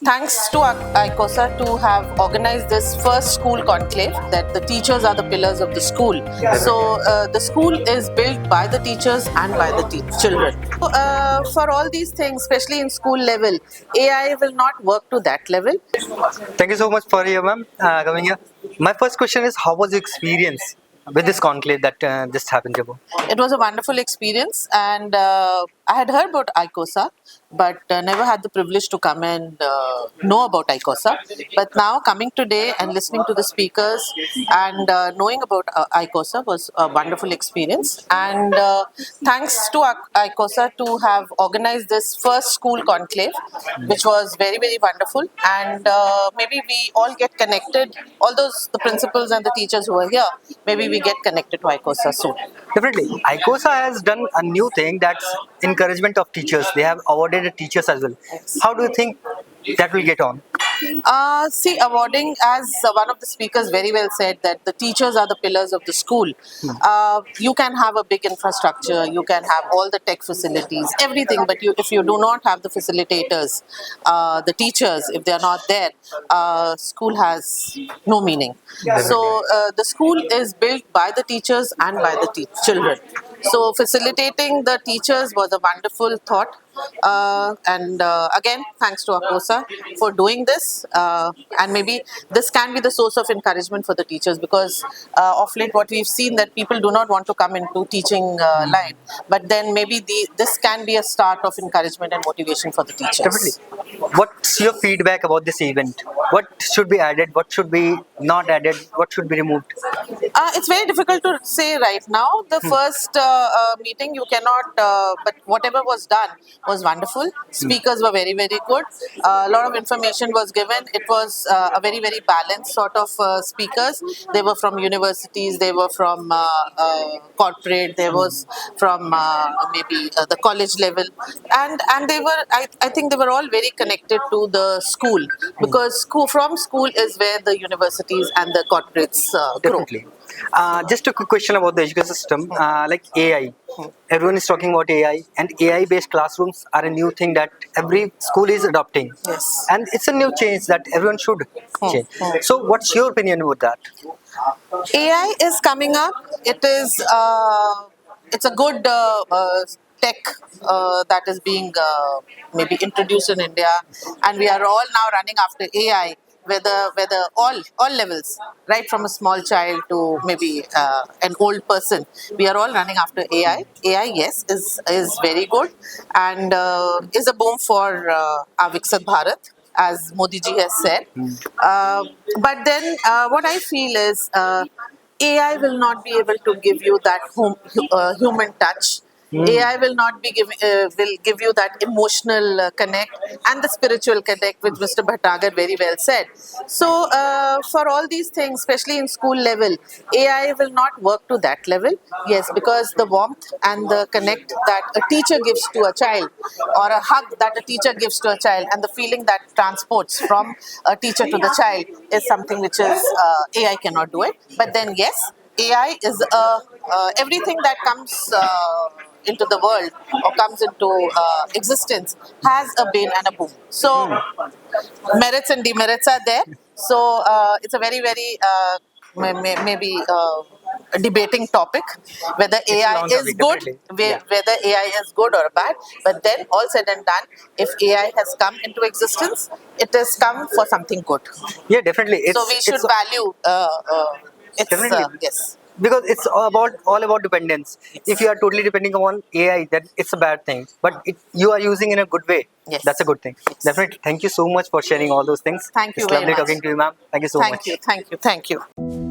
Thanks to ICOSA to have organized this first school conclave that the teachers are the pillars of the school. So the school is built by the teachers and by the children. So, for all these things, especially in school level, AI will not work to that level. Thank you so much for you, ma'am, coming here. My first question is, how was your experience with this conclave that just happened to you? It was a wonderful experience, and I had heard about ICOSA, but never had the privilege to come and know about ICOSA. But now coming today and listening to the speakers and knowing about ICOSA was a wonderful experience. And thanks to ICOSA to have organized this first school conclave, which was very, very wonderful. And maybe we all get connected, all those the principals and the teachers who are here, maybe we get connected to ICOSA soon. Definitely. ICOSA has done a new thing, that's encouragement of teachers. They have awarded teachers as well. Yes. How do you think that will get on? See, awarding, as one of the speakers very well said, that the teachers are the pillars of the school. You can have a big infrastructure, you can have all the tech facilities, everything, but if you do not have the facilitators, the teachers, if they are not there, school has no meaning. So the school is built by the teachers and by the children. So facilitating the teachers was a wonderful thought. And again, thanks to ICOSA for doing this. And maybe this can be the source of encouragement for the teachers, because of late what we've seen that people do not want to come into teaching line. But then maybe this can be a start of encouragement and motivation for the teachers. Definitely. What's your feedback about this event? What should be added? What should be not added? What should be removed? It's very difficult to say right now. The first meeting you cannot, but whatever was done was wonderful. Speakers were very, very good. A lot of information was given. It was a very, very balanced sort of speakers. They were from universities, they were from corporate, there was from maybe the college level. And they were, I think they were all very connected to the school, because from school is where the universities and the corporates grow. Definitely. Just a quick question about the education system, like AI. Everyone is talking about AI, and AI-based classrooms are a new thing that every school is adopting. Yes. And it's a new change that everyone should change. So, what's your opinion about that? AI is coming up. It's a good tech that is being maybe introduced in India, and we are all now running after AI. Whether all levels, right from a small child to maybe an old person, we are all running after AI. AI, yes, is very good and is a boom for our Viksit Bharat, as Modi ji has said. But then what I feel is AI will not be able to give you that human touch. AI will not be will give you that emotional connect and the spiritual connect, which Mr. Bhattagar very well said. So for all these things, especially in school level, AI will not work to that level. Yes, because the warmth and the connect that a teacher gives to a child, or a hug that a teacher gives to a child, and the feeling that transports from a teacher to the child is something which is AI cannot do it. But then yes, AI is everything that comes into the world or comes into existence has a bane and a boom. So merits and demerits are there. So it's a very, very maybe a debating topic whether a AI long is topic, good, definitely. Yeah. whether AI is good or bad. But then all said and done, if AI has come into existence, it has come for something good. Yeah, definitely. So we should value its Definitely. yes. Because it's all about dependence. If you are totally depending on AI, then it's a bad thing. But you are using in a good way. Yes. That's a good thing. Yes. Definitely. Thank you so much for sharing all those things. Thank you It's very lovely much. talking to you, ma'am. Thank you so much. Thank you.